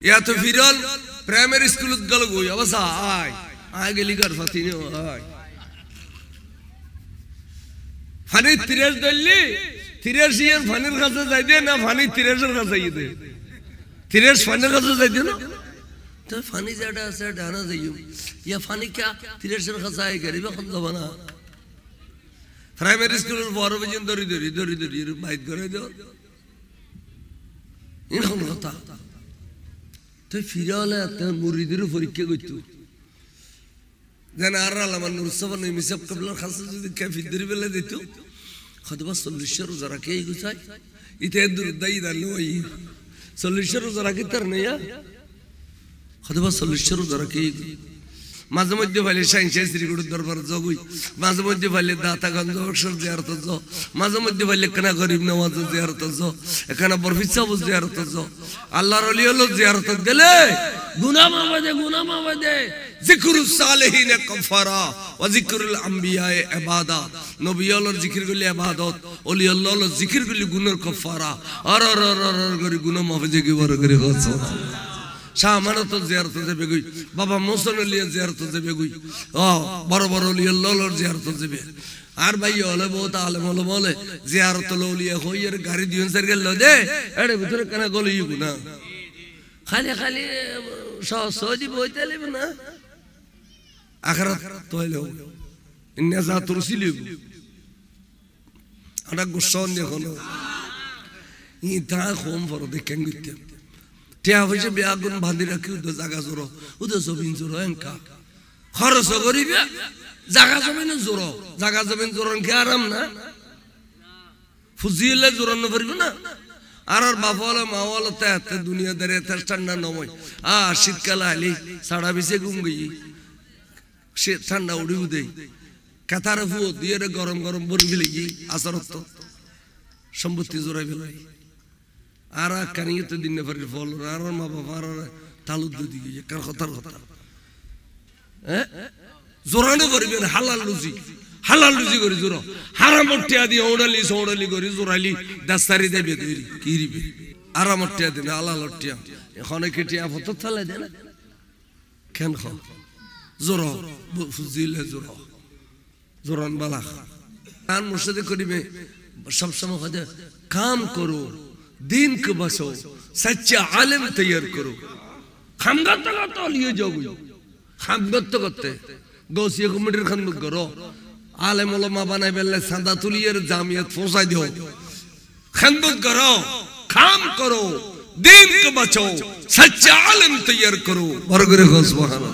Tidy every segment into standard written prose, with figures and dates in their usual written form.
या तो फिरल प्राइमरी स्कूल गल गई अब आय आय गेली कर फाती ने आय फानी तिरेश दल्ली तिरेश ये फानीर खासा जायदे ना फानी तिरेशर खासा येदे तिरेश फानीर खासा जायदे ना तो फानी ज़्यादा से डाना जाइयो या फानी क्या तिरेशर खासा है गरीब हम तो बना प्राइमरी स्कूल बारह बजे इधर बाइट करे दो इन हम होता तो फिर आले आते हैं मुरीदिर फरिक्के कोई तो जन आ रहा लामान नूरसवन नहीं मिसब कबलर खासा जो क्या फिर बेले देते हो खदबा सोल्यूशन उज़रा क्या ही कुछ है इतने दूर दाई डालने वाली सोल्यूशन उज़रा किधर नहीं है खदबा सोल्यूशन उज़रा क्या ही माझं मध्य वाले शांशे श्री गुरु दरबार जागोई माझं मध्य वाले दाता गंज अक्षर ज़ियारत जाओ माझं मध्य वाले कना गरीब नवाज ज़ियारत जाओ कना बर्फिसा वो ज़ियारत जाओ अल्लाह रली अल्लाह ज़ियारत दिले गुनाह मावदे ज़िक्र सालेहीन कफ़ारा व ज़िक्र अंबिया इबादा नबी अल्लाह ज़िक्र गुली इबादत ओली अल्लाह ज़िक्र गुली गुनाह कफ़ारा और गरी गुनाह मावदे की बार गरी खासा शाह मानो तो ज़ियारत से बेगुई बाबा मौसम लिया ज़ियारत से बेगुई बरो लिया लोलर ज़ियारत से बे आर भाई ओले बहुत आलम बोले ज़ियारत लो लिया हो यार गाड़ी दियों सर के लो दे अरे बितर कना गोली युग ना खाली शाह सोजी बोलते ले बना आखिरत तो ले हो इन्हें ज़ात रुसी लियो अना गुस्सा देखो ना ये ताँ खोम फरो देखेंगे क्या टिया वजह बियागुन बांधी रखी उधर जागा ज़मीन जोरो इनका खरस करी बिया जागा ज़मीन जोरो क्या आराम ना फुजीले जोरो न फरिबो ना आरार बाफाला मावाला ते दुनिया दरे ते ठंडा न होय शीतकाल आली साड़ा बिसे घूम गई शीत ठंडा उड़ी उदे कतार फुओ दिए रे गरम बर्फ बिलेगी आसरत तो संपत्ति जोरा बिलाई आरा कनिये तो दिन ने फरिर फॉल आरा माँ बाप आरा तालुद दो दिए ये कर खतर जोराने फरिर हालाल लुजी करी जोरा हाराम उठ्या दिया ओडली करी जोराली दस्तारी दे बेदरी कीरी बे आराम उठ्या दिन हालाल उठ्या खाने के टिया फोटो थले देना क्या खा जोरा फुजील है जोरान बाला कान मुर्शिद करी में सब समय खाते काम करो दीन को बसो सच्चा आलिम तैयार करो खामगत तो लिए जाओगे खामगत तो करते गौसिया को मिटर खामगत करो आलिम उलमा बनाए बेले संदा तुलियर जामियत फोसा दियो खामगत करो काम करो दीन को बचो सच्चा आलिम तैयार करो बरगरे खुश बहाना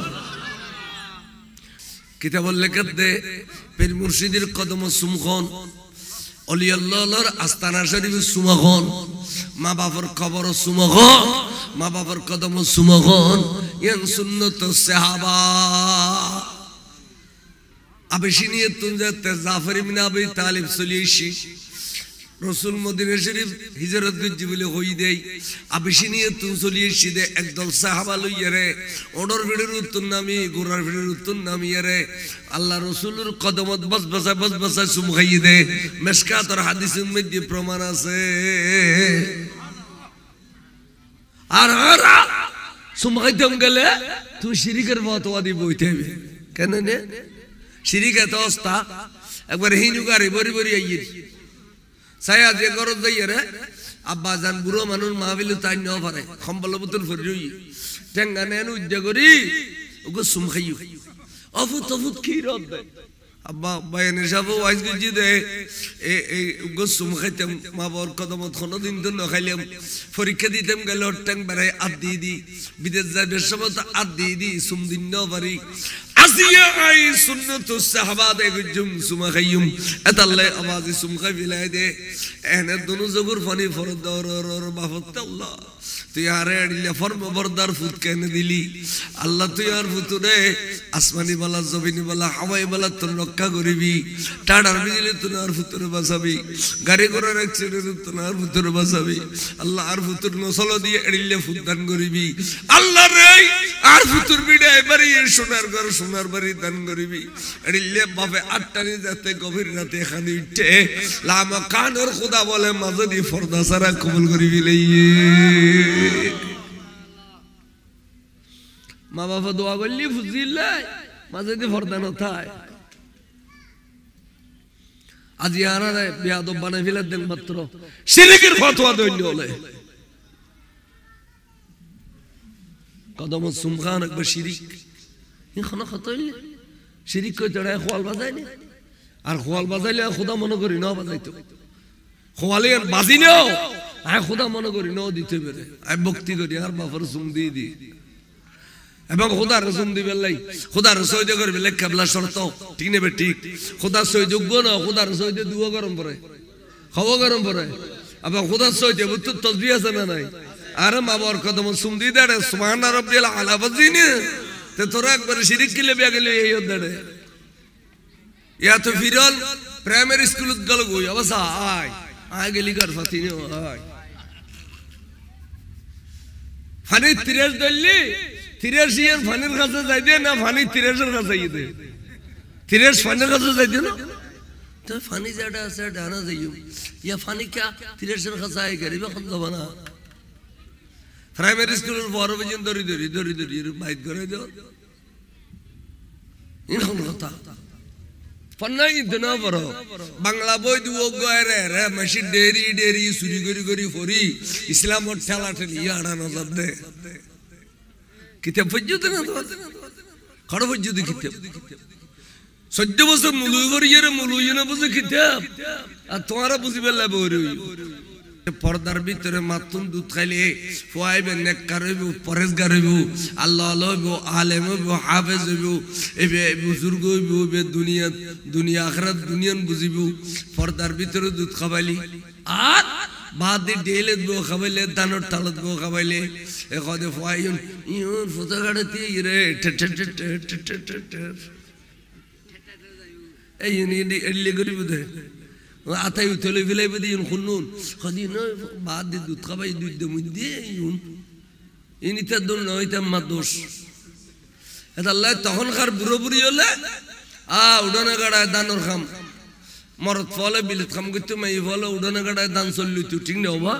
किताब लिखत दे फिर मुर्शिदीर कदम सुमखन ओली अल्लाहर आस्ताना शरीफ सुमखन माँ बापर कबर सुमखन माँ बापर कदम सुमखन यन सुन्नत सहाबा अबिशिनिय तुंजे जाफर इब्न अबी तालिब सुलीशी रसूल मदीना शरीफ हिजरत गज्जी बोले होई दे अबिशिनिय तुं सुलीशी दे एकदल साहाबा लइरे ओडर ভিড়ের উত্তর নামি গোরার ভিড়ের উত্তর নামিয়ে আল্লাহ রসুলের কদমত বস বসা সুম খাইয়ে দে মিশকাত আর হাদিসের মধ্যে প্রমাণ আছে আর সুম খাইতেম গেলে তুই শিরিকের ফতোয়া দি বইতে হবে কেন নে শিরিকে তো অবস্থা একবার হিনুকারে বরি আইয়ে saya je korot daya re, abba jan buro manun mahavilu tanya no pare, khambal betul furjui, tengane anu jagori, ugo sumkhayu, afut kirot de, abba bayane shabu wise giji de, ugo sumkhaytem mabor kadamot khono din dun no khaylem, forikadi tem galot teng bare adidi, bidezza beshamot adidi sumdin no pari. Asiya ay sunnatu sahaba de gujum sumakhayum atalle awazi sumkhay bilade ehne donu zagur fani fardar or bafatullah tu yare adille farm bardar fut kene dili Allah tu yar future asmani bala zabini bala hawai bala tun rokka goribi tadar bijile tun ar future basabi gari gorar accident tun ar future basabi Allah ar future no solo diye adille futan goribi Allah re ar future bide bari sonar gar সোনার বাড়ি দান করিবি এড়িলে বাপে আটটানি যাতে গভীর রাতে এখানে উঠে লামা কানের খোদা বলে মাঝে দি ফরদা সারা কবুল করিবি লইয়ে মা বাবা দোয়া করলি ফুজিল্লে মাঝে দিয়ে ফরদান থায় আজ ইয়ারা বেয়াদব বানাই ফেলে দেন মাত্র শিরকের ফতোয়া দৈন্য হলে কদম সুমখান একবার শিরিক এখানে কত হইলে শিরিক কই তোরা খোয়াল বাজায়নি আর খোয়াল বাজাইলে খোদা মনে করি ন বাজাইতো খোয়ালে বাজিলেও আমি খোদা মনে করি ন দিতে পেরে আমি ভক্তি করি আর বাবার সুম দিয়ে দিই এবং খোদার সুম দিবে লাই খোদার সৈদ্য করবে লেখ কাবলা শর্ত ঠিক নেবে ঠিক খোদার সৈযোগ্য না খোদার সৈদ্য দুয়া গরম পড়ে খাওয়া গরম পড়ে আবার খোদার সৈদ্য বুঝতে তসবিহ আছে না নাই আর বাবার কদম সুম দিয়ে দেড়ে সুবহান রাব্বিল আলা বাজিনি তে তোরা একবার শিরিক কিলে বিয়া গেলে এই দেড়ে ইয়া তো ফিরল প্রাইমারি স্কুল গেল গই অবস্থা আয় গেলি কার ফাতিনি আয় ফানি 30 দল্লি 30 এর ফানির কাছে যাই দে না ফানি 30 এর কাছে যাই দে 30 ফানির কাছে যাই দে না তো ফানি যেটা আছে ডানা যাইও ইয়া ফানি কে 30 এর কাছে আই গরিব কোন জবানা প্রাইমারি স্কুলের বড় বিজন দরি বাইক করে দাও ইনখন কথা পন্নাই দিনা বড় বাংলা বই দুও গয়রে রে মেশিন ডেরি চুরি করি ফরি ইসলামর ঠেলা ঠেলি আড়া নজর দে কিতাব পর্যন্ত না খড় পর্যন্ত কিতাব 14 বছর মুলুই করিয়ে মুলুই না বুঝে কিতাব আর তোমারা বুঝিবে লাগবে ওরে পর্দার ভিতরে মাতুন দুধ খাইলে ফুয়াইবে নেককার হইব পরেজগার হইব আল্লাহ হইব আলেম হইব হাফেজ হইব এবে বুজুর্গ হইব এবে দুনিয়া আখিরাত দুনিয়ান বুঝিব পর্দার ভিতরে দুধ খাবাইলি আর বাদ দি ডেলে দো খাবাইলে দানর তালত গো খাবাইলে এ কদে ফুয়াইন ইউন ফুতা গাড়তে রে এই নি এলি গরিব দে আতাই উঠলে ফেলাই বেদি খুনুন খদি নয় বাদ দি দুধ খাবাই দুধ দে মুই দিয়ে ইউন ইনিতা দোল নয় তা মা দোষ এটা আল্লাহ তখনকার বুড়ো বুড়ি হলে উড়ানে গাড়ায় দানর খাম মরত ফলে বিলেত খাম করতে মাই ফলে উড়ানে গাড়ায় দান চললি তুই ঠিক না হবা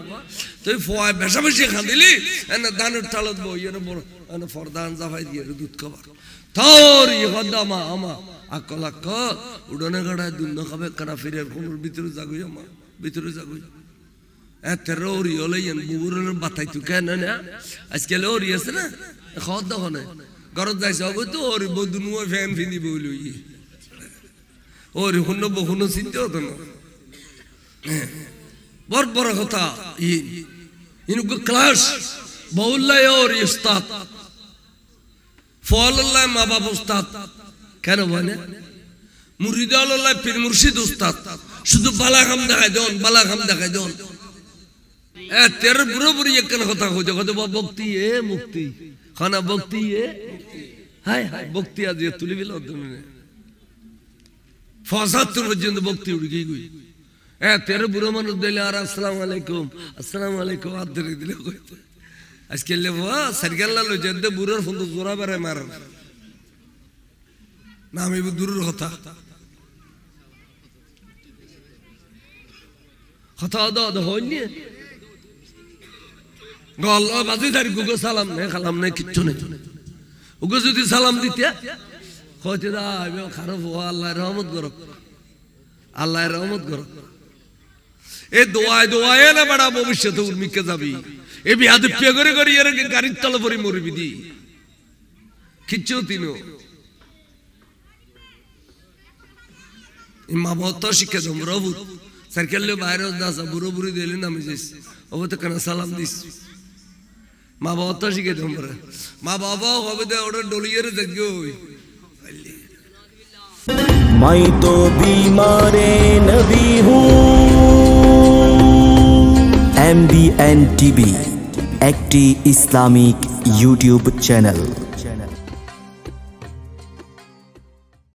তুই ফোয়ায় বেশা বেশি খাদিলি এনে দানের তালত বইয়ের বড় এনে ফরদান জাফাই দিয়ে দুধ খাবার তোর ইয়ে কদ্দামা আমা আকলাক উড়ানে গাড়ায় দুধ না খাবে কারা ফিরের কোনোর ভিতরে জাগুই আমা ভিতরে জাগুই এতের ওরি হলে বুবুরের বাতাই তুই কেন না আজকে ওরি আছে না খাওয়ার দোকানে ঘরত যাইছে হবে তো ওর বদুনুয়া ফ্যান ফিনি বইল ওর শুনো বহুনো চিন্তা হতো না বড় বড় কথা ইনকো ক্লাস বহুল্লাহ ওর উস্তাদ ফলাল্লাহ মা বাবা উস্তাদ কেন বলে মুরিদ আল্লাহ পীর মুর্শিদ উস্তাদ শুধু বালা কাম দেখায় দেন বালা কাম দেখায় দেন এ তের বুড়ো বুড়ি একখান কথা কইছে কত ভক্তি এ মুক্তি খানা ভক্তি এ হায় হায় ভক্তি আজ তুলি বিল তুমি ফসাতুর পর্যন্ত ভক্তি উড়ে গই এ তের বুড়ো মানুষ দিলে আর আসসালামু আলাইকুম হাত ধরে দিলে কইতে আজকে লেবা সরকাল্লা লো জেদ বুড়োর ফোন জোরা বেরে মার না আমি দূরের কথা কথা দাও হইনি গল বাজি দাঁড়ি গুগো সালাম নে খালাম নে কিচ্ছু নেই ওগো যদি সালাম দিতে হইতে দা খারাপ হওয়া আল্লাহর রহমত করো এ দোয়ায় না বড় ভবিষ্যতে উর্মিকে যাবি এ বিয়াদ পে করে এর গাড়ির তলে পরি মরবি দি কিচ্ছু তিনো মা বাবা শিক্ষা দম রবু সার্কেলে বাইরে দাসা বুড়ো বুড়ি দিলে নামে যাইস ও তো কেন সালাম দিস মা বাবা তো শিখে দম মা বাবা হবে দে ওটা ডলিয়ে দেখবে ওই मैं तो बीमारे नबी हूँ MBN TV একটি ইসলামিক ইউটিউব চ্যানেল।